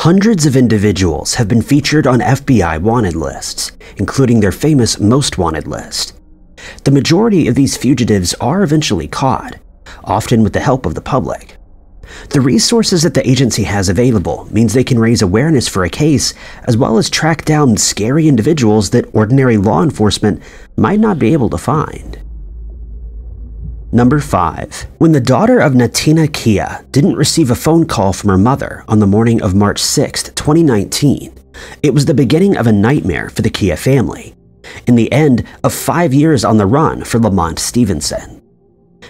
Hundreds of individuals have been featured on FBI wanted lists, including their famous Most Wanted list. The majority of these fugitives are eventually caught, often with the help of the public. The resources that the agency has available means they can raise awareness for a case, as well as track down scary individuals that ordinary law enforcement might not be able to find. Number 5. When the daughter of Natina Kia didn't receive a phone call from her mother on the morning of March 6, 2019, it was the beginning of a nightmare for the Kia family, and the end of 5 years on the run for Lamont Stevenson.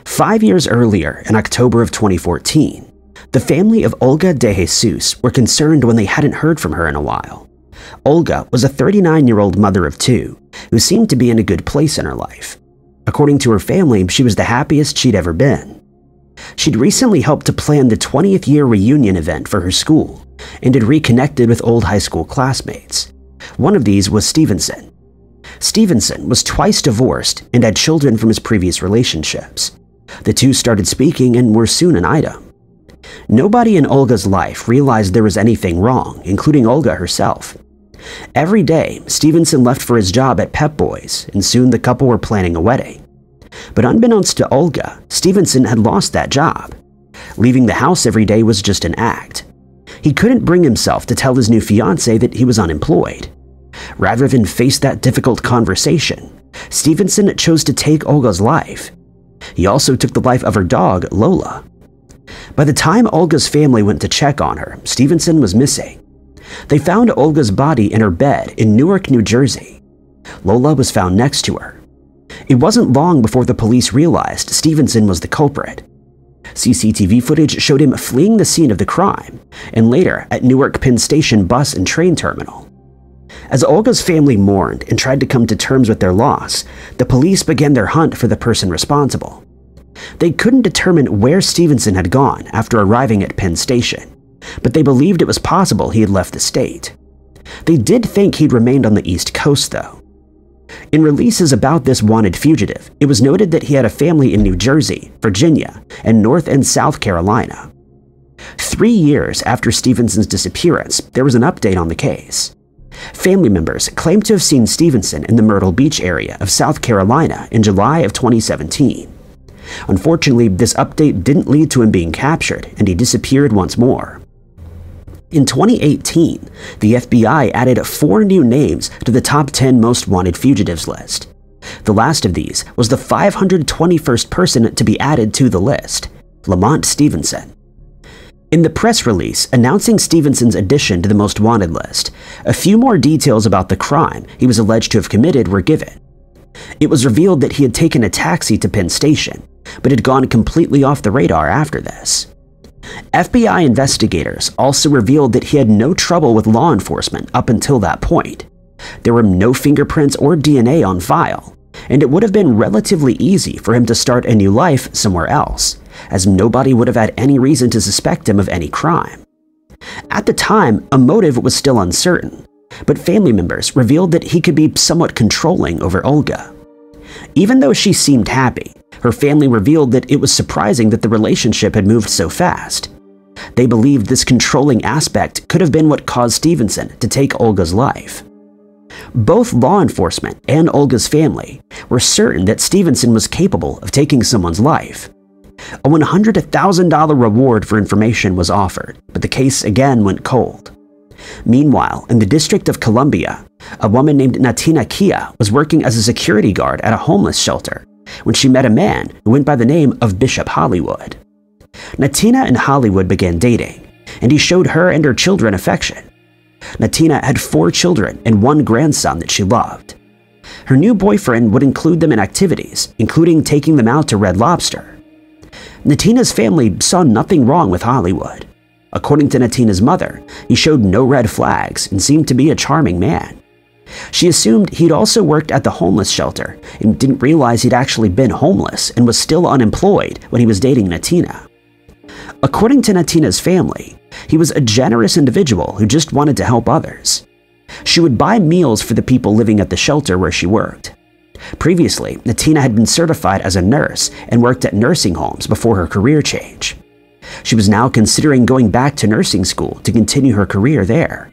5 years earlier, in October of 2014, the family of Olga De Jesus were concerned when they hadn't heard from her in a while. Olga was a 39-year-old mother of 2 who seemed to be in a good place in her life. According to her family, she was the happiest she'd ever been. She'd recently helped to plan the 20th year reunion event for her school and had reconnected with old high school classmates. One of these was Stevenson. Stevenson was twice divorced and had children from his previous relationships. The two started speaking and were soon an item. Nobody in Olga's life realized there was anything wrong, including Olga herself. Every day, Stevenson left for his job at Pep Boys, and soon the couple were planning a wedding. But unbeknownst to Olga, Stevenson had lost that job. Leaving the house every day was just an act. He couldn't bring himself to tell his new fiancée that he was unemployed. Rather than face that difficult conversation, Stevenson chose to take Olga's life. He also took the life of her dog, Lola. By the time Olga's family went to check on her, Stevenson was missing. They found Olga's body in her bed in Newark, New Jersey. Lola was found next to her. It wasn't long before the police realized Stevenson was the culprit. CCTV footage showed him fleeing the scene of the crime, and later at Newark Penn Station bus and train terminal. As Olga's family mourned and tried to come to terms with their loss, the police began their hunt for the person responsible. They couldn't determine where Stevenson had gone after arriving at Penn Station, but they believed it was possible he had left the state. They did think he'd remained on the East Coast, though. In releases about this wanted fugitive, it was noted that he had a family in New Jersey, Virginia, and North and South Carolina. 3 years after Stevenson's disappearance, there was an update on the case. Family members claimed to have seen Stevenson in the Myrtle Beach area of South Carolina in July of 2017. Unfortunately, this update didn't lead to him being captured, and he disappeared once more. In 2018, the FBI added 4 new names to the top 10 most wanted fugitives list. The last of these was the 521st person to be added to the list, Lamont Stevenson. In the press release announcing Stevenson's addition to the most wanted list, a few more details about the crime he was alleged to have committed were given. It was revealed that he had taken a taxi to Penn Station, but had gone completely off the radar after this. FBI investigators also revealed that he had no trouble with law enforcement up until that point. There were no fingerprints or DNA on file, and it would have been relatively easy for him to start a new life somewhere else, as nobody would have had any reason to suspect him of any crime. At the time, a motive was still uncertain, but family members revealed that he could be somewhat controlling over Olga. Even though she seemed happy, her family revealed that it was surprising that the relationship had moved so fast. They believed this controlling aspect could have been what caused Stevenson to take Olga's life. Both law enforcement and Olga's family were certain that Stevenson was capable of taking someone's life. A $100,000 reward for information was offered, but the case again went cold. Meanwhile, in the District of Columbia, a woman named Natina Kia was working as a security guard at a homeless shelter when she met a man who went by the name of Bishop Hollywood. Natina and Hollywood began dating, and he showed her and her children affection. Natina had 4 children and 1 grandson that she loved. Her new boyfriend would include them in activities, including taking them out to Red Lobster. Natina's family saw nothing wrong with Hollywood. According to Natina's mother, he showed no red flags and seemed to be a charming man. She assumed he'd also worked at the homeless shelter and didn't realize he'd actually been homeless and was still unemployed when he was dating Natina. According to Natina's family, he was a generous individual who just wanted to help others. She would buy meals for the people living at the shelter where she worked. Previously, Natina had been certified as a nurse and worked at nursing homes before her career change. She was now considering going back to nursing school to continue her career there.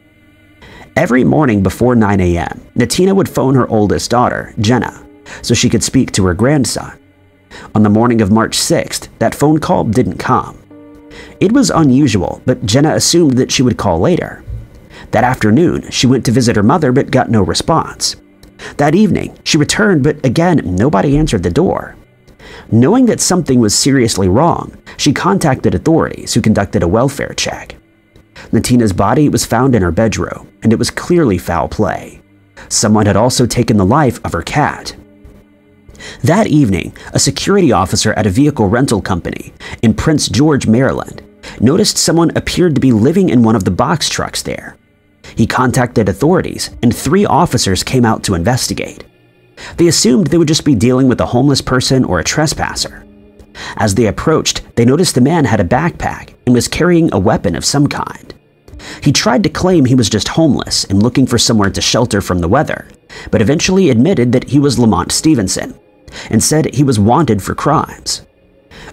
Every morning before 9 a.m., Natina would phone her oldest daughter, Jenna, so she could speak to her grandson. On the morning of March 6th, that phone call didn't come. It was unusual, but Jenna assumed that she would call later. That afternoon, she went to visit her mother but got no response. That evening, she returned, but again, nobody answered the door. Knowing that something was seriously wrong, she contacted authorities who conducted a welfare check. Natina's body was found in her bedroom, and it was clearly foul play. Someone had also taken the life of her cat. That evening, a security officer at a vehicle rental company in Prince George, Maryland, noticed someone appeared to be living in one of the box trucks there. He contacted authorities, and 3 officers came out to investigate. They assumed they would just be dealing with a homeless person or a trespasser. As they approached, they noticed the man had a backpack and was carrying a weapon of some kind. He tried to claim he was just homeless and looking for somewhere to shelter from the weather, but eventually admitted that he was Lamont Stevenson and said he was wanted for crimes.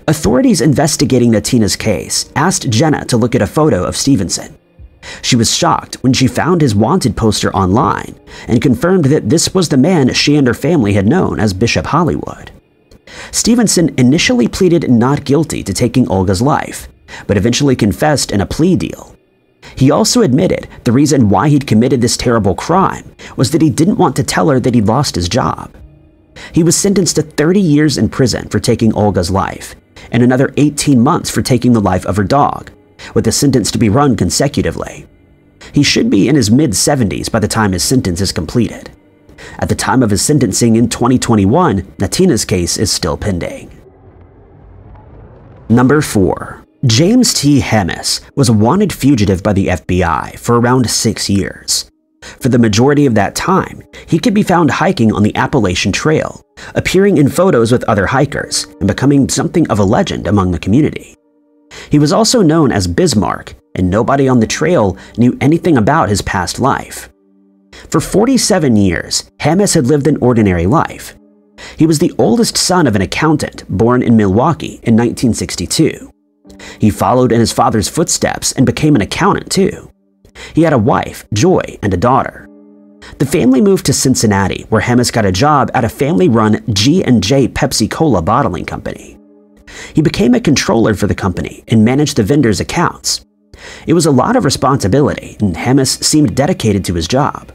Authorities investigating Natina's case asked Jenna to look at a photo of Stevenson. She was shocked when she found his wanted poster online and confirmed that this was the man she and her family had known as Bishop Hollywood. Stevenson initially pleaded not guilty to taking Olga's life, but eventually confessed in a plea deal. He also admitted the reason why he'd committed this terrible crime was that he didn't want to tell her that he'd lost his job. He was sentenced to 30 years in prison for taking Olga's life, and another 18 months for taking the life of her dog, with the sentence to be run consecutively. He should be in his mid-70s by the time his sentence is completed. At the time of his sentencing in 2021, Natina's case is still pending. Number 4. James T. Hamas was a wanted fugitive by the FBI for around 6 years. For the majority of that time, he could be found hiking on the Appalachian Trail, appearing in photos with other hikers, and becoming something of a legend among the community. He was also known as Bismarck, and nobody on the trail knew anything about his past life. For 47 years, Hamas had lived an ordinary life. He was the oldest son of an accountant born in Milwaukee in 1962. He followed in his father's footsteps and became an accountant too. He had a wife, Joy, and a daughter. The family moved to Cincinnati, where Hamas got a job at a family-run G&J Pepsi-Cola bottling company. He became a controller for the company and managed the vendors' accounts. It was a lot of responsibility, and Hamas seemed dedicated to his job.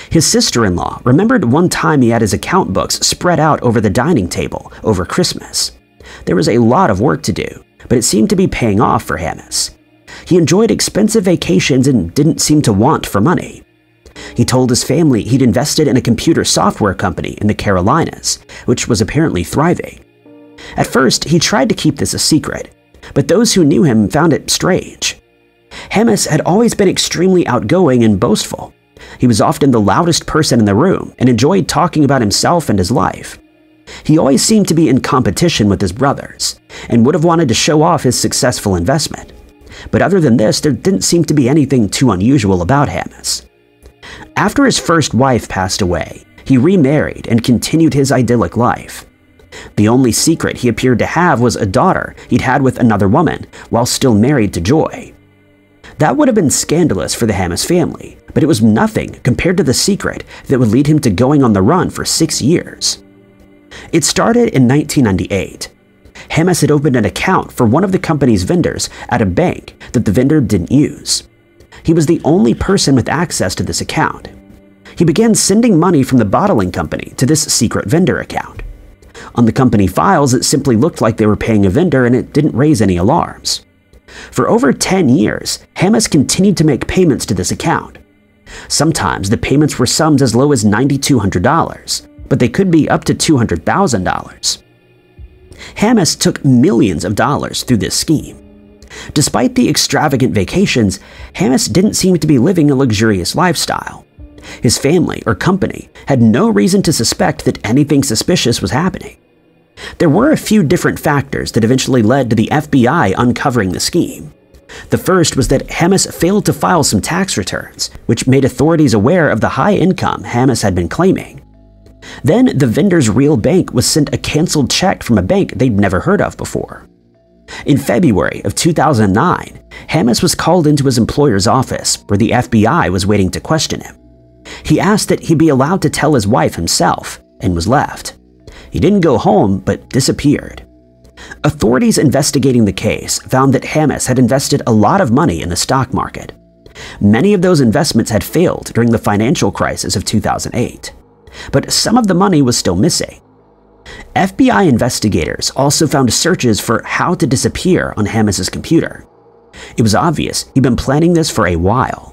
His sister-in-law remembered one time he had his account books spread out over the dining table over Christmas. There was a lot of work to do, but it seemed to be paying off for Hamas. He enjoyed expensive vacations and didn't seem to want for money. He told his family he'd invested in a computer software company in the Carolinas, which was apparently thriving. At first, he tried to keep this a secret, but those who knew him found it strange. Hamas had always been extremely outgoing and boastful. He was often the loudest person in the room and enjoyed talking about himself and his life. He always seemed to be in competition with his brothers and would have wanted to show off his successful investment. But other than this, there didn't seem to be anything too unusual about Hamas. After his first wife passed away, he remarried and continued his idyllic life. The only secret he appeared to have was a daughter he'd had with another woman while still married to Joy. That would have been scandalous for the Hamas family, but it was nothing compared to the secret that would lead him to going on the run for 6 years. It started in 1998. Hamas had opened an account for one of the company's vendors at a bank that the vendor didn't use. He was the only person with access to this account. He began sending money from the bottling company to this secret vendor account. On the company files, it simply looked like they were paying a vendor and it didn't raise any alarms. For over 10 years, Hamas continued to make payments to this account. Sometimes the payments were sums as low as $9,200, but they could be up to $200,000. Hamas took millions of dollars through this scheme. Despite the extravagant vacations, Hamas didn't seem to be living a luxurious lifestyle. His family or company had no reason to suspect that anything suspicious was happening. There were a few different factors that eventually led to the FBI uncovering the scheme. The first was that Hamas failed to file some tax returns, which made authorities aware of the high income Hamas had been claiming. Then the vendor's real bank was sent a canceled check from a bank they'd never heard of before. In February of 2009, Hamas was called into his employer's office where the FBI was waiting to question him. He asked that he be allowed to tell his wife himself and was left. He didn't go home but disappeared. Authorities investigating the case found that Hamas had invested a lot of money in the stock market. Many of those investments had failed during the financial crisis of 2008, but some of the money was still missing. FBI investigators also found searches for how to disappear on Hamas's computer. It was obvious he'd been planning this for a while.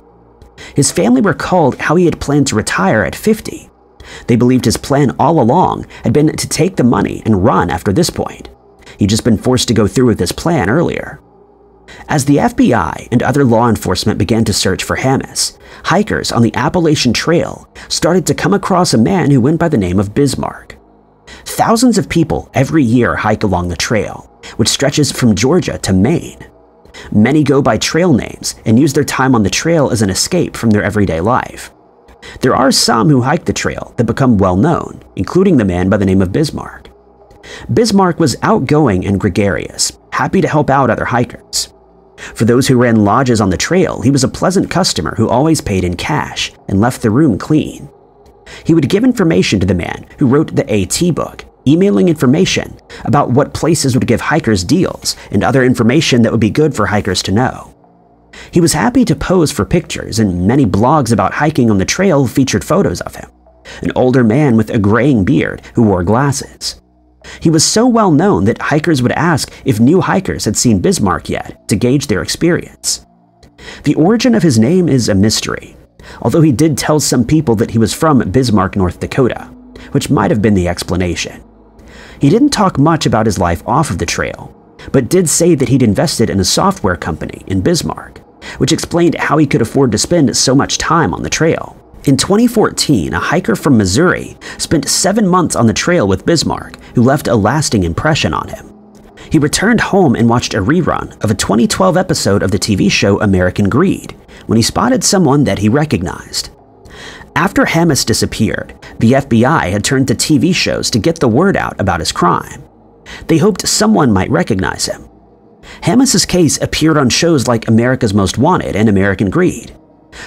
His family recalled how he had planned to retire at 50. They believed his plan all along had been to take the money and run after this point. He'd just been forced to go through with this plan earlier. As the FBI and other law enforcement began to search for Hamas, hikers on the Appalachian Trail started to come across a man who went by the name of Bismarck. Thousands of people every year hike along the trail, which stretches from Georgia to Maine. Many go by trail names and use their time on the trail as an escape from their everyday life. There are some who hike the trail that become well known, including the man by the name of Bismarck. Bismarck was outgoing and gregarious, happy to help out other hikers. For those who ran lodges on the trail, he was a pleasant customer who always paid in cash and left the room clean. He would give information to the man who wrote the AT book, emailing information about what places would give hikers deals and other information that would be good for hikers to know. He was happy to pose for pictures, and many blogs about hiking on the trail featured photos of him, an older man with a graying beard who wore glasses. He was so well known that hikers would ask if new hikers had seen Bismarck yet to gauge their experience. The origin of his name is a mystery, although he did tell some people that he was from Bismarck, North Dakota, which might have been the explanation. He didn't talk much about his life off of the trail, but did say that he'd invested in a software company in Bismarck, which explained how he could afford to spend so much time on the trail. In 2014, a hiker from Missouri spent 7 months on the trail with Bismarck, who left a lasting impression on him. He returned home and watched a rerun of a 2012 episode of the TV show American Greed, when he spotted someone that he recognized. After Hamas disappeared, the FBI had turned to TV shows to get the word out about his crime. They hoped someone might recognize him. Hamas's case appeared on shows like America's Most Wanted and American Greed.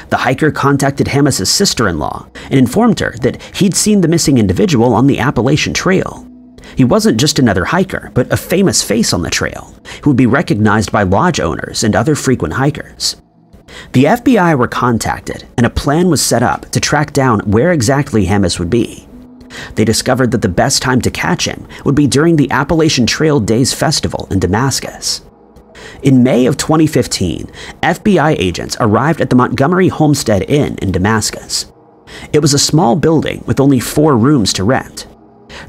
The hiker contacted Hamas's sister-in-law and informed her that he'd seen the missing individual on the Appalachian Trail. He wasn't just another hiker, but a famous face on the trail, who would be recognized by lodge owners and other frequent hikers. The FBI were contacted, and a plan was set up to track down where exactly Hamas would be. They discovered that the best time to catch him would be during the Appalachian Trail Days Festival in Damascus. In May of 2015, FBI agents arrived at the Montgomery Homestead Inn in Damascus. It was a small building with only 4 rooms to rent.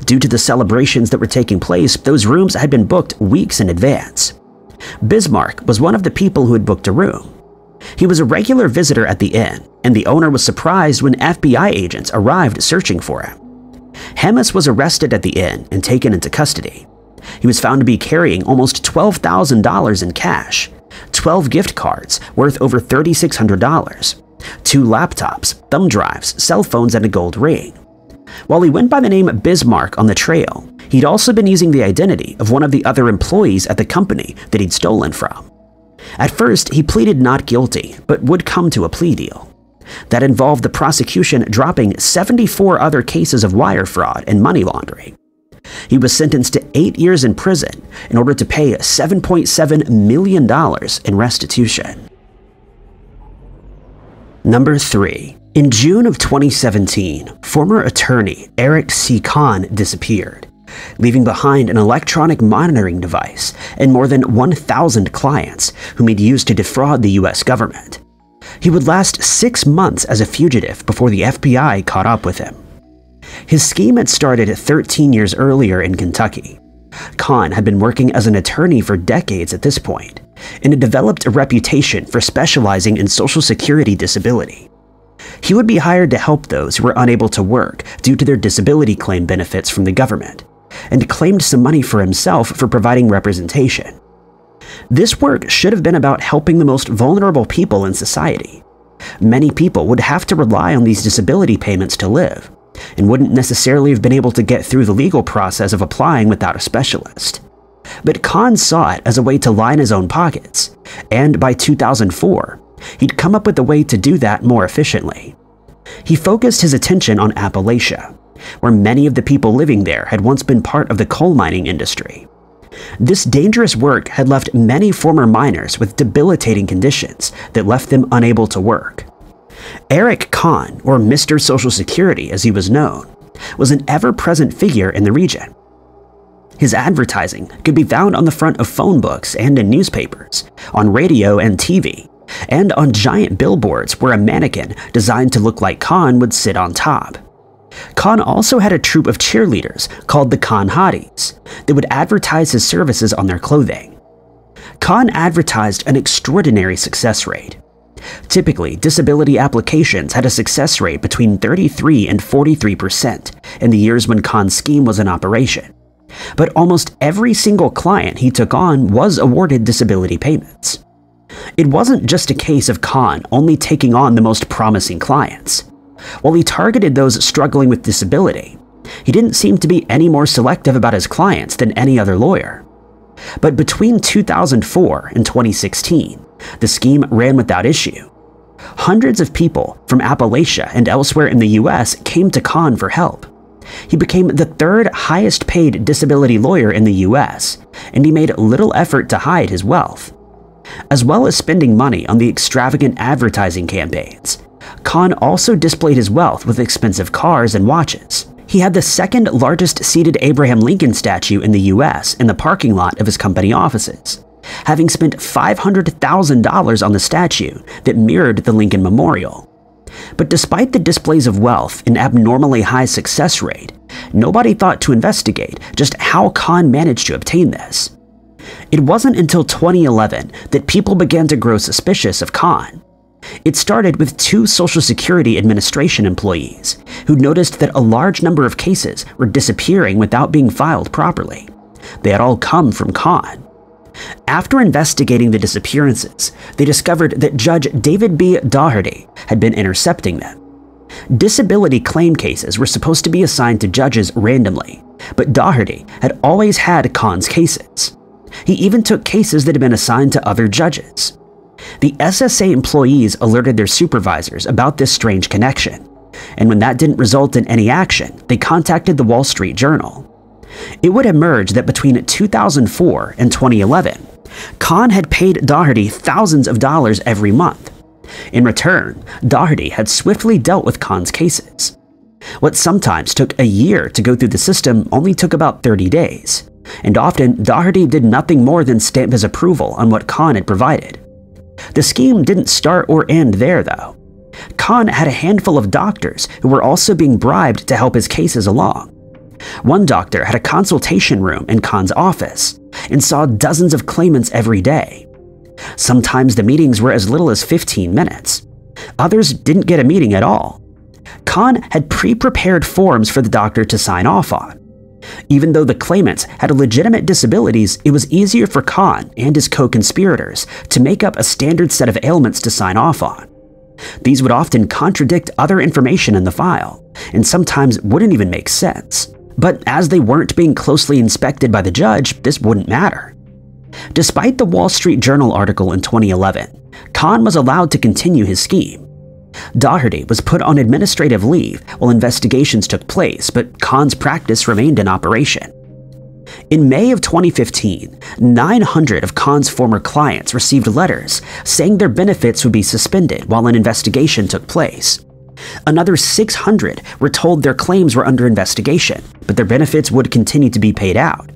Due to the celebrations that were taking place, those rooms had been booked weeks in advance. Bismarck was one of the people who had booked a room. He was a regular visitor at the inn, and the owner was surprised when FBI agents arrived searching for him. Hamas was arrested at the inn and taken into custody. He was found to be carrying almost $12,000 in cash, 12 gift cards worth over $3,600, 2 laptops, thumb drives, cell phones, and a gold ring. While he went by the name Bismarck on the trail, he'd also been using the identity of one of the other employees at the company that he'd stolen from. At first, he pleaded not guilty, but would come to a plea deal. That involved the prosecution dropping 74 other cases of wire fraud and money laundering. He was sentenced to 8 years in prison in order to pay $7.7 million in restitution. Number 3. In June of 2017, former attorney Eric C. Kahn disappeared, leaving behind an electronic monitoring device and more than 1,000 clients whom he'd used to defraud the US government. He would last 6 months as a fugitive before the FBI caught up with him. His scheme had started 13 years earlier in Kentucky. Kahn had been working as an attorney for decades at this point, and had developed a reputation for specializing in Social Security disability. He would be hired to help those who were unable to work due to their disability claim benefits from the government, and claimed some money for himself for providing representation. This work should have been about helping the most vulnerable people in society. Many people would have to rely on these disability payments to live, and wouldn't necessarily have been able to get through the legal process of applying without a specialist. But Khan saw it as a way to line his own pockets, and by 2004, he'd come up with a way to do that more efficiently. He focused his attention on Appalachia, where many of the people living there had once been part of the coal mining industry. This dangerous work had left many former miners with debilitating conditions that left them unable to work. Eric Khan, or Mr. Social Security as he was known, was an ever-present figure in the region. His advertising could be found on the front of phone books and in newspapers, on radio and TV, and on giant billboards where a mannequin designed to look like Khan would sit on top. Khan also had a troupe of cheerleaders called the Khan Hotties that would advertise his services on their clothing. Khan advertised an extraordinary success rate. Typically, disability applications had a success rate between 33 and 43% in the years when Khan's scheme was in operation. But almost every single client he took on was awarded disability payments. It wasn't just a case of Khan only taking on the most promising clients. While he targeted those struggling with disability, he didn't seem to be any more selective about his clients than any other lawyer. But between 2004 and 2016, the scheme ran without issue. Hundreds of people from Appalachia and elsewhere in the US came to Khan for help. He became the third highest paid disability lawyer in the US, and he made little effort to hide his wealth. As well as spending money on the extravagant advertising campaigns, Khan also displayed his wealth with expensive cars and watches. He had the second largest seated Abraham Lincoln statue in the US in the parking lot of his company offices, having spent $500,000 on the statue that mirrored the Lincoln Memorial. But despite the displays of wealth and abnormally high success rate, nobody thought to investigate just how Khan managed to obtain this. It wasn't until 2011 that people began to grow suspicious of Khan. It started with two Social Security Administration employees who noticed that a large number of cases were disappearing without being filed properly. They had all come from Khan. After investigating the disappearances, they discovered that Judge David B. Daugherty had been intercepting them. Disability claim cases were supposed to be assigned to judges randomly, but Daugherty had always had Khan's cases. He even took cases that had been assigned to other judges. The SSA employees alerted their supervisors about this strange connection, and when that didn't result in any action, they contacted the Wall Street Journal. It would emerge that between 2004 and 2011, Khan had paid Daugherty thousands of dollars every month. In return, Daugherty had swiftly dealt with Khan's cases. What sometimes took a year to go through the system only took about 30 days, and often Daugherty did nothing more than stamp his approval on what Khan had provided. The scheme didn't start or end there, though. Khan had a handful of doctors who were also being bribed to help his cases along. One doctor had a consultation room in Khan's office and saw dozens of claimants every day. Sometimes the meetings were as little as 15 minutes. Others didn't get a meeting at all. Khan had pre-prepared forms for the doctor to sign off on. Even though the claimants had legitimate disabilities, it was easier for Khan and his co-conspirators to make up a standard set of ailments to sign off on. These would often contradict other information in the file, and sometimes wouldn't even make sense. But as they weren't being closely inspected by the judge, this wouldn't matter. Despite the Wall Street Journal article in 2011, Khan was allowed to continue his scheme. Daugherty was put on administrative leave while investigations took place, but Khan's practice remained in operation. In May of 2015, 900 of Khan's former clients received letters saying their benefits would be suspended while an investigation took place. Another 600 were told their claims were under investigation, but their benefits would continue to be paid out.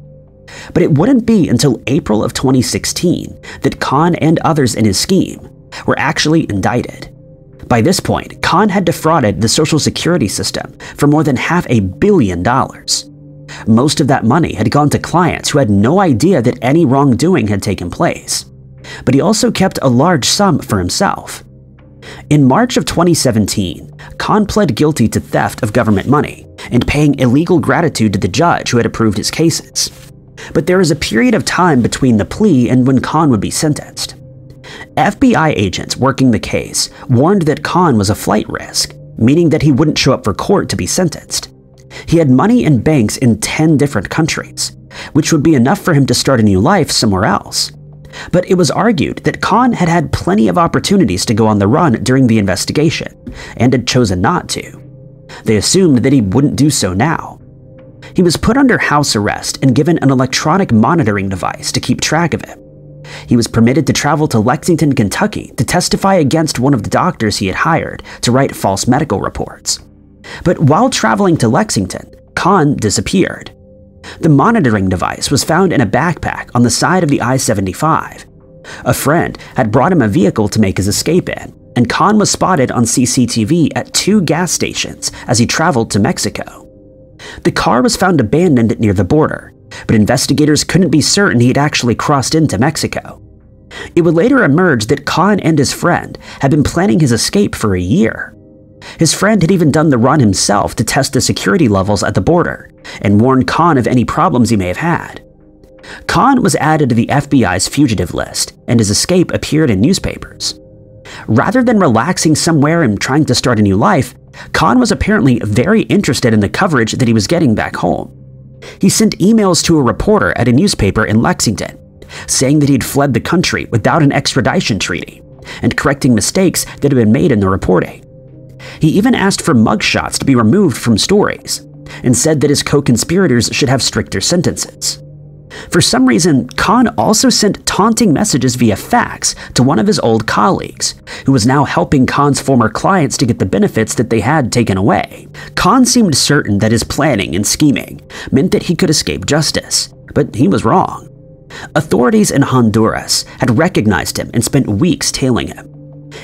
But it wouldn't be until April of 2016 that Khan and others in his scheme were actually indicted. By this point, Khan had defrauded the Social Security system for more than $500 million. Most of that money had gone to clients who had no idea that any wrongdoing had taken place. But he also kept a large sum for himself. In March of 2017, Khan pled guilty to theft of government money and paying illegal gratitude to the judge who had approved his cases. But there was a period of time between the plea and when Khan would be sentenced. FBI agents working the case warned that Khan was a flight risk, meaning that he wouldn't show up for court to be sentenced. He had money in banks in 10 different countries, which would be enough for him to start a new life somewhere else. But it was argued that Khan had had plenty of opportunities to go on the run during the investigation, and had chosen not to. They assumed that he wouldn't do so now. He was put under house arrest and given an electronic monitoring device to keep track of him. He was permitted to travel to Lexington, Kentucky to testify against one of the doctors he had hired to write false medical reports. But while traveling to Lexington, Khan disappeared. The monitoring device was found in a backpack on the side of the I-75. A friend had brought him a vehicle to make his escape in, and Khan was spotted on CCTV at 2 gas stations as he traveled to Mexico. The car was found abandoned near the border, but investigators couldn't be certain he had actually crossed into Mexico. It would later emerge that Khan and his friend had been planning his escape for a year. His friend had even done the run himself to test the security levels at the border and warned Khan of any problems he may have had. Khan was added to the FBI's fugitive list, and his escape appeared in newspapers. Rather than relaxing somewhere and trying to start a new life, Khan was apparently very interested in the coverage that he was getting back home. He sent emails to a reporter at a newspaper in Lexington, saying that he'd fled the country without an extradition treaty, and correcting mistakes that had been made in the reporting. He even asked for mugshots to be removed from stories, and said that his co-conspirators should have stricter sentences. For some reason, Khan also sent taunting messages via fax to one of his old colleagues, who was now helping Khan's former clients to get the benefits that they had taken away. Khan seemed certain that his planning and scheming meant that he could escape justice, but he was wrong. Authorities in Honduras had recognized him and spent weeks tailing him.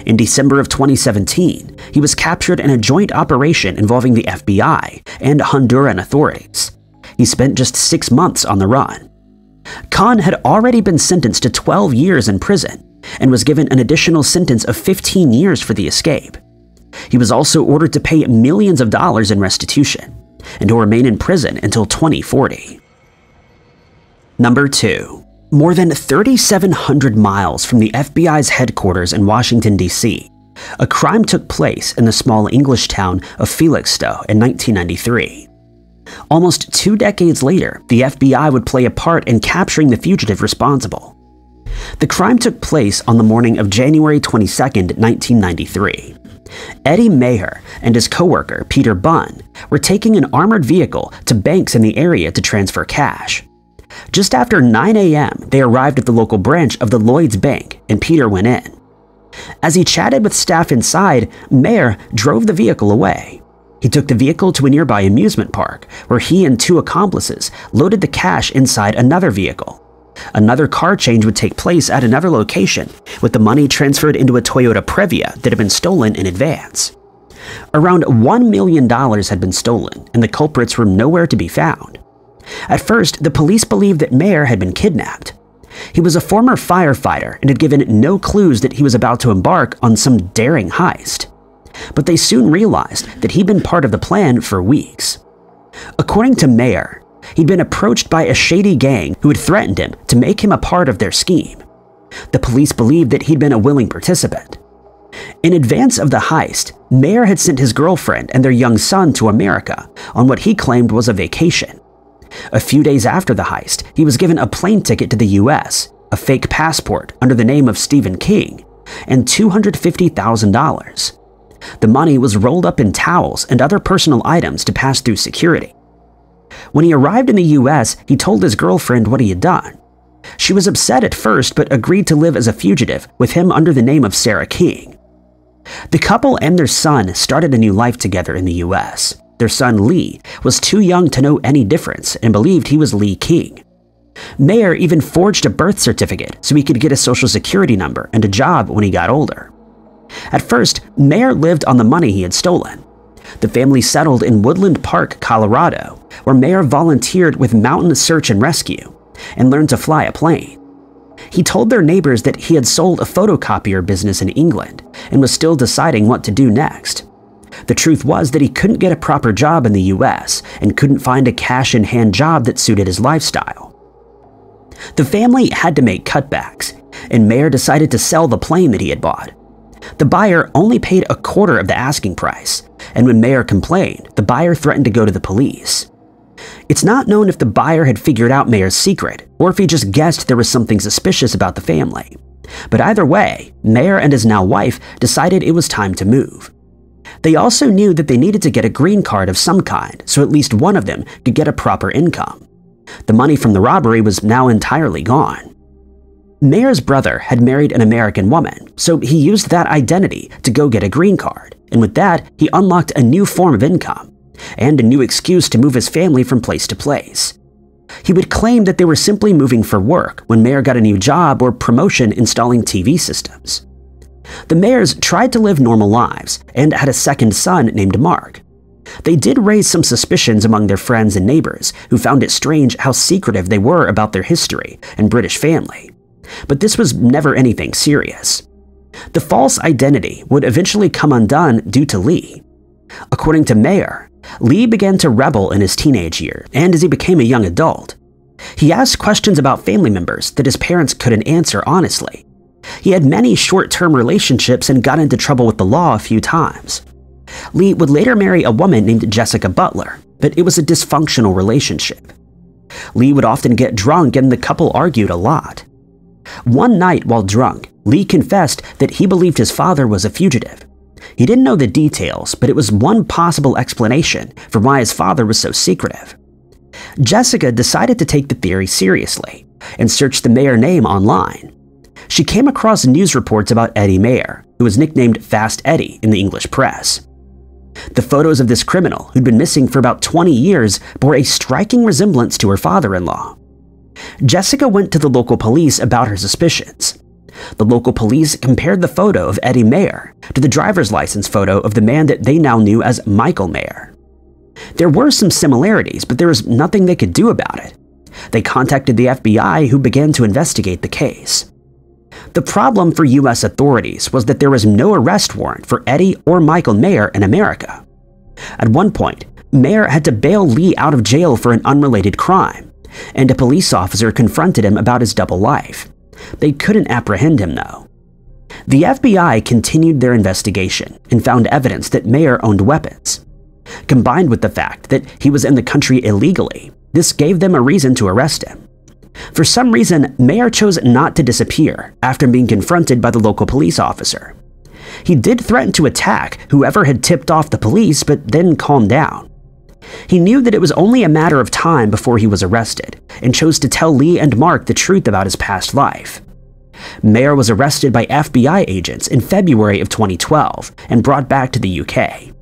In December of 2017, he was captured in a joint operation involving the FBI and Honduran authorities. He spent just 6 months on the run. Khan had already been sentenced to 12 years in prison and was given an additional sentence of 15 years for the escape. He was also ordered to pay millions of dollars in restitution and to remain in prison until 2040. Number 2. More than 3,700 miles from the FBI's headquarters in Washington, D.C., a crime took place in the small English town of Felixstowe in 1993. Almost 2 decades later, the FBI would play a part in capturing the fugitive responsible. The crime took place on the morning of January 22, 1993. Eddie Maher and his coworker, Peter Bunn, were taking an armored vehicle to banks in the area to transfer cash. Just after 9 a.m., they arrived at the local branch of the Lloyd's Bank, and Peter went in. As he chatted with staff inside, Maher drove the vehicle away. He took the vehicle to a nearby amusement park, where he and 2 accomplices loaded the cash inside another vehicle. Another car change would take place at another location, with the money transferred into a Toyota Previa that had been stolen in advance. Around $1 million had been stolen, and the culprits were nowhere to be found. At first, the police believed that Maher had been kidnapped. He was a former firefighter and had given no clues that he was about to embark on some daring heist. But they soon realized that he'd been part of the plan for weeks. According to Maher, he'd been approached by a shady gang who had threatened him to make him a part of their scheme. The police believed that he'd been a willing participant. In advance of the heist, Maher had sent his girlfriend and their young son to America on what he claimed was a vacation. A few days after the heist, he was given a plane ticket to the US, a fake passport under the name of Stephen King, and $250,000. The money was rolled up in towels and other personal items to pass through security. When he arrived in the US, he told his girlfriend what he had done. She was upset at first, but agreed to live as a fugitive with him under the name of Sarah King. The couple and their son started a new life together in the US. Their son Lee was too young to know any difference and believed he was Lee King. Maher even forged a birth certificate so he could get a social security number and a job when he got older. At first, Maher lived on the money he had stolen. The family settled in Woodland Park, Colorado, where Maher volunteered with Mountain Search and Rescue and learned to fly a plane. He told their neighbors that he had sold a photocopier business in England and was still deciding what to do next. The truth was that he couldn't get a proper job in the US and couldn't find a cash-in-hand job that suited his lifestyle. The family had to make cutbacks, and Maher decided to sell the plane that he had bought. The buyer only paid a quarter of the asking price, and when Maher complained, the buyer threatened to go to the police. It's not known if the buyer had figured out Mayer's secret or if he just guessed there was something suspicious about the family. But either way, Mayer and his now wife decided it was time to move. They also knew that they needed to get a green card of some kind so at least one of them could get a proper income. The money from the robbery was now entirely gone. Mayer's brother had married an American woman, so he used that identity to go get a green card, and with that, he unlocked a new form of income and a new excuse to move his family from place to place. He would claim that they were simply moving for work when Mayer got a new job or promotion installing TV systems. The Mayers tried to live normal lives and had a second son named Mark. They did raise some suspicions among their friends and neighbors who found it strange how secretive they were about their history and British family. But this was never anything serious. The false identity would eventually come undone due to Lee. According to Mayer, Lee began to rebel in his teenage years and as he became a young adult. He asked questions about family members that his parents couldn't answer honestly. He had many short-term relationships and got into trouble with the law a few times. Lee would later marry a woman named Jessica Butler, but it was a dysfunctional relationship. Lee would often get drunk and the couple argued a lot. One night while drunk, Lee confessed that he believed his father was a fugitive. He didn't know the details, but it was one possible explanation for why his father was so secretive. Jessica decided to take the theory seriously and searched the Mayer name online. She came across news reports about Eddie Mayer, who was nicknamed Fast Eddie in the English press. The photos of this criminal, who'd been missing for about 20 years, bore a striking resemblance to her father-in-law. Jessica went to the local police about her suspicions. The local police compared the photo of Eddie Mayer to the driver's license photo of the man that they now knew as Michael Mayer. There were some similarities, but there was nothing they could do about it. They contacted the FBI, who began to investigate the case. The problem for U.S. authorities was that there was no arrest warrant for Eddie or Michael Mayer in America. At one point, Mayer had to bail Lee out of jail for an unrelated crime, and a police officer confronted him about his double life. They couldn't apprehend him, though. The FBI continued their investigation and found evidence that Mayer owned weapons. Combined with the fact that he was in the country illegally, this gave them a reason to arrest him. For some reason, Mayer chose not to disappear after being confronted by the local police officer. He did threaten to attack whoever had tipped off the police, but then calmed down. He knew that it was only a matter of time before he was arrested, and chose to tell Lee and Mark the truth about his past life. Mayer was arrested by FBI agents in February of 2012 and brought back to the UK.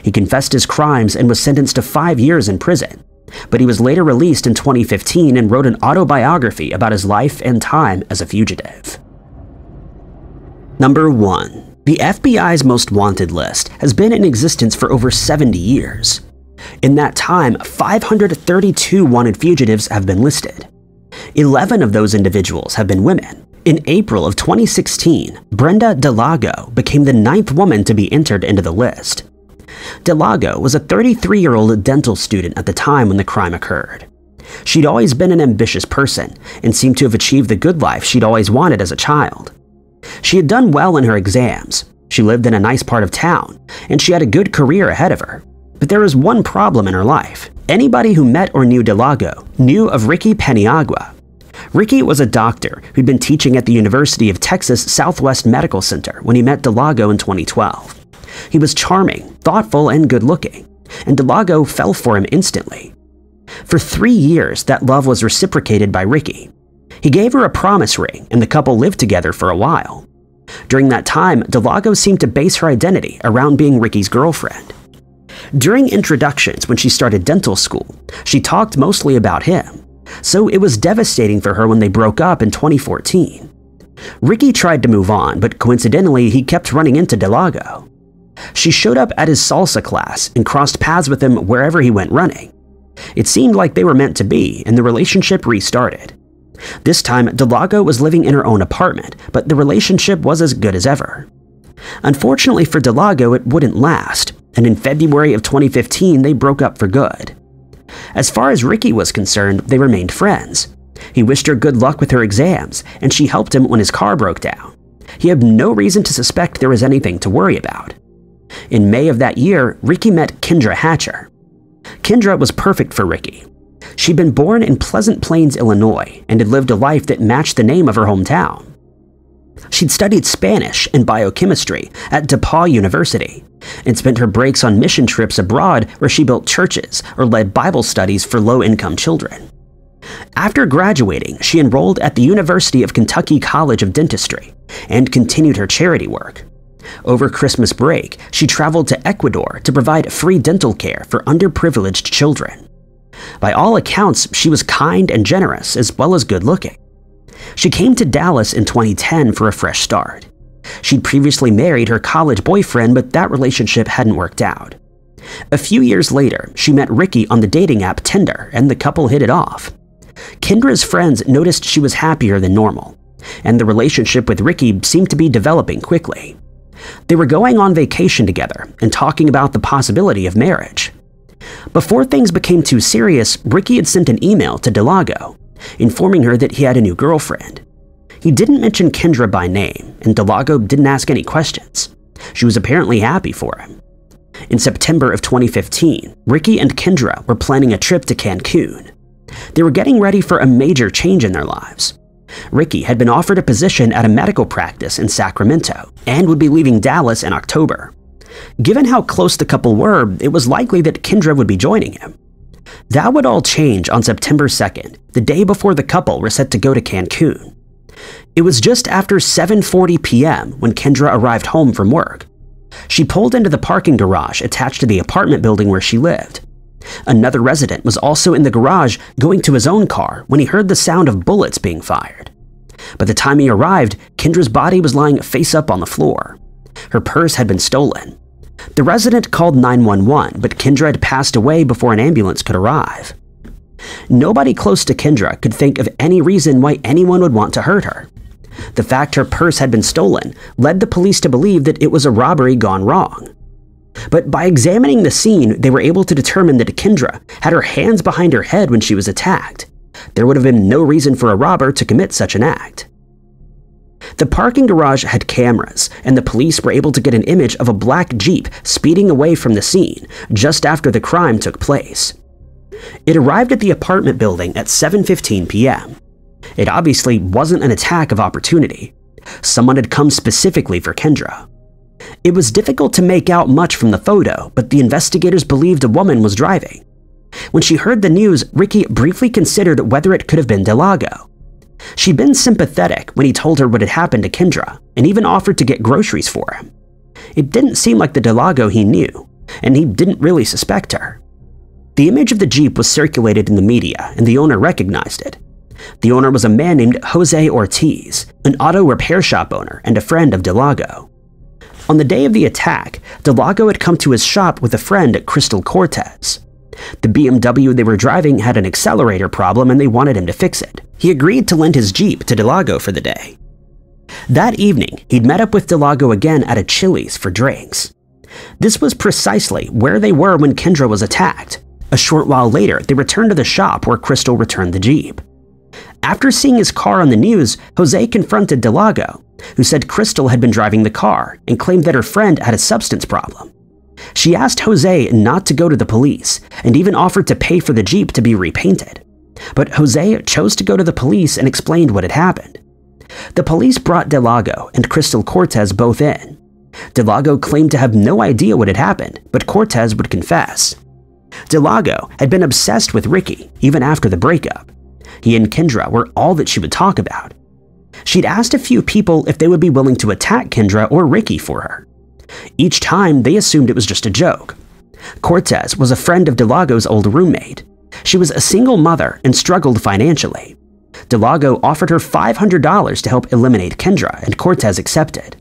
He confessed his crimes and was sentenced to 5 years in prison, but he was later released in 2015 and wrote an autobiography about his life and time as a fugitive. Number 1. The FBI's Most Wanted list has been in existence for over 70 years. In that time, 532 wanted fugitives have been listed. 11 of those individuals have been women. In April of 2016, Brenda Delago became the 9th woman to be entered into the list. Delago was a 33-year-old dental student at the time when the crime occurred. She'd always been an ambitious person and seemed to have achieved the good life she'd always wanted as a child. She had done well in her exams, she lived in a nice part of town, and she had a good career ahead of her. But there was one problem in her life. Anybody who met or knew Delago knew of Ricky Paniagua. Ricky was a doctor who'd been teaching at the University of Texas Southwest Medical Center when he met Delago in 2012. He was charming, thoughtful, and good-looking, and Delago fell for him instantly. For 3 years, that love was reciprocated by Ricky. He gave her a promise ring, and the couple lived together for a while. During that time, Delago seemed to base her identity around being Ricky's girlfriend. During introductions when she started dental school, she talked mostly about him, so it was devastating for her when they broke up in 2014. Ricky tried to move on, but coincidentally, he kept running into Delago. She showed up at his salsa class and crossed paths with him wherever he went running. It seemed like they were meant to be, and the relationship restarted. This time, Delago was living in her own apartment, but the relationship was as good as ever. Unfortunately for Delago, it wouldn't last, and in February of 2015, they broke up for good. As far as Ricky was concerned, they remained friends. He wished her good luck with her exams, and she helped him when his car broke down. He had no reason to suspect there was anything to worry about. In May of that year, Ricky met Kendra Hatcher. Kendra was perfect for Ricky. She'd been born in Pleasant Plains, Illinois, and had lived a life that matched the name of her hometown. She'd studied Spanish and biochemistry at DePauw University and spent her breaks on mission trips abroad where she built churches or led Bible studies for low-income children. After graduating, she enrolled at the University of Kentucky College of Dentistry and continued her charity work. Over Christmas break, she traveled to Ecuador to provide free dental care for underprivileged children. By all accounts, she was kind and generous as well as good-looking. She came to Dallas in 2010 for a fresh start. She'd previously married her college boyfriend, but that relationship hadn't worked out. A few years later, she met Ricky on the dating app Tinder, and the couple hit it off. Kendra's friends noticed she was happier than normal, and the relationship with Ricky seemed to be developing quickly. They were going on vacation together and talking about the possibility of marriage. Before things became too serious, Ricky had sent an email to Delago, informing her that he had a new girlfriend. He didn't mention Kendra by name, and Delago didn't ask any questions. She was apparently happy for him. In September of 2015, Ricky and Kendra were planning a trip to Cancun. They were getting ready for a major change in their lives. Ricky had been offered a position at a medical practice in Sacramento and would be leaving Dallas in October. Given how close the couple were, it was likely that Kendra would be joining him. That would all change on September 2nd, the day before the couple were set to go to Cancun. It was just after 7:40 p.m. when Kendra arrived home from work. She pulled into the parking garage attached to the apartment building where she lived. Another resident was also in the garage going to his own car when he heard the sound of bullets being fired. By the time he arrived, Kendra's body was lying face up on the floor. Her purse had been stolen. The resident called 911, but Kendra had passed away before an ambulance could arrive. Nobody close to Kendra could think of any reason why anyone would want to hurt her. The fact her purse had been stolen led the police to believe that it was a robbery gone wrong. But by examining the scene, they were able to determine that Kendra had her hands behind her head when she was attacked. There would have been no reason for a robber to commit such an act. The parking garage had cameras, and the police were able to get an image of a black Jeep speeding away from the scene just after the crime took place. It arrived at the apartment building at 7:15 p.m. It obviously wasn't an attack of opportunity. Someone had come specifically for Kendra. It was difficult to make out much from the photo, but the investigators believed a woman was driving. When she heard the news, Ricky briefly considered whether it could have been Delago. She'd been sympathetic when he told her what had happened to Kendra, and even offered to get groceries for him. It didn't seem like the Delago he knew, and he didn't really suspect her. The image of the Jeep was circulated in the media, and the owner recognized it. The owner was a man named Jose Ortiz, an auto repair shop owner and a friend of Delago. On the day of the attack, Delago had come to his shop with a friend, Crystal Cortez. The BMW they were driving had an accelerator problem and they wanted him to fix it. He agreed to lend his Jeep to Delago for the day. That evening, he'd met up with Delago again at a Chili's for drinks. This was precisely where they were when Kendra was attacked. A short while later, they returned to the shop where Crystal returned the Jeep. After seeing his car on the news, Jose confronted Delago, who said Crystal had been driving the car and claimed that her friend had a substance problem. She asked Jose not to go to the police and even offered to pay for the Jeep to be repainted. But Jose chose to go to the police and explained what had happened. The police brought Delago and Crystal Cortez both in. Delago claimed to have no idea what had happened, but Cortez would confess. Delago had been obsessed with Ricky even after the breakup. He and Kendra were all that she would talk about. She'd asked a few people if they would be willing to attack Kendra or Ricky for her. Each time, they assumed it was just a joke. Cortez was a friend of Delago's old roommate. She was a single mother and struggled financially. Delago offered her $500 to help eliminate Kendra, and Cortez accepted.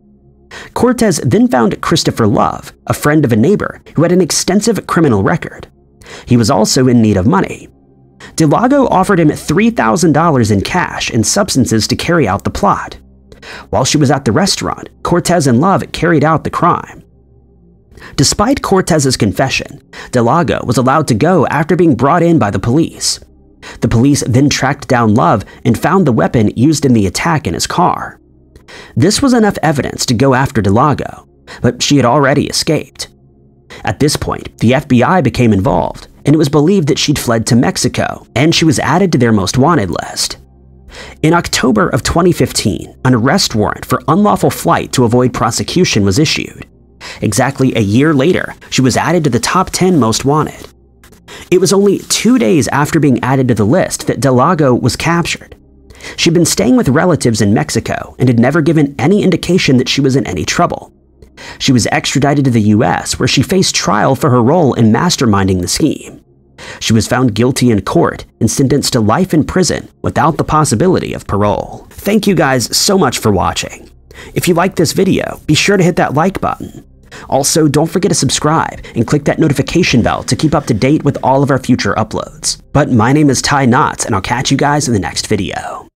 Cortez then found Christopher Love, a friend of a neighbor who had an extensive criminal record. He was also in need of money. Delago offered him $3,000 in cash and substances to carry out the plot. While she was at the restaurant, Cortez and Love carried out the crime. Despite Cortez's confession, Delago was allowed to go after being brought in by the police. The police then tracked down Love and found the weapon used in the attack in his car. This was enough evidence to go after Delago, but she had already escaped. At this point, the FBI became involved, and it was believed that she'd fled to Mexico, and she was added to their most wanted list. In October of 2015, an arrest warrant for unlawful flight to avoid prosecution was issued. Exactly a year later, she was added to the top 10 most wanted. It was only 2 days after being added to the list that Delago was captured. She'd been staying with relatives in Mexico and had never given any indication that she was in any trouble. She was extradited to the US, where she faced trial for her role in masterminding the scheme. She was found guilty in court and sentenced to life in prison without the possibility of parole. Thank you guys so much for watching. If you liked this video, be sure to hit that like button. Also, don't forget to subscribe and click that notification bell to keep up to date with all of our future uploads. But my name is Ty Knotts, and I'll catch you guys in the next video.